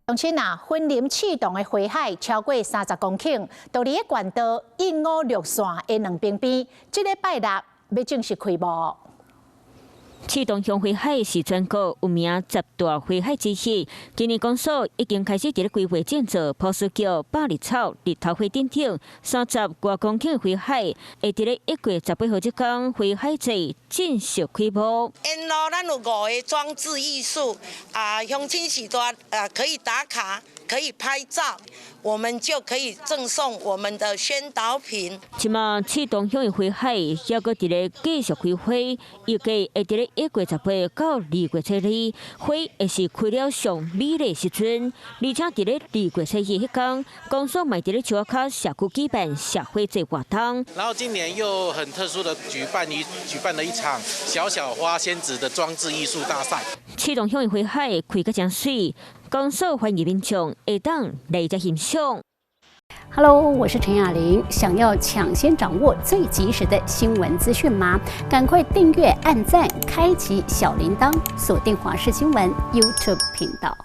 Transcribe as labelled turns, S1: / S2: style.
S1: 乡亲啊，森林启动的花海超过30公顷，就伫个县道156线的两边边，这个拜六要正式开幕。
S2: 启动乡花海是全国有名10大花海之一。今年公所已经开始伫咧规划建造朴树桥、百里草、日头花等等30多公顷花海，会伫咧1月18号这天花海节正式开幕。
S3: 沿路咱有5个装置艺术乡亲时段可以打卡。 可以拍照，我们就可以赠送我们的宣导品。
S2: 即马启动乡的花海，还阁伫咧继续开花，预计会伫咧1月18到2月7日，花会是开了上美丽时阵。而且伫咧2月7日迄天，公所嘛伫咧树仔社区举办社会节活动。
S4: 然后今年又很特殊的举办了一场小小花仙子的装置艺术大赛。
S2: 启动乡的花海开得真水。 公所欢迎民众会当来遮欣赏。
S5: Hello， 我是陈雅玲。想要抢先掌握最及时的新闻资讯吗？赶快订阅、按赞、开启小铃铛，锁定华视新闻 YouTube 频道。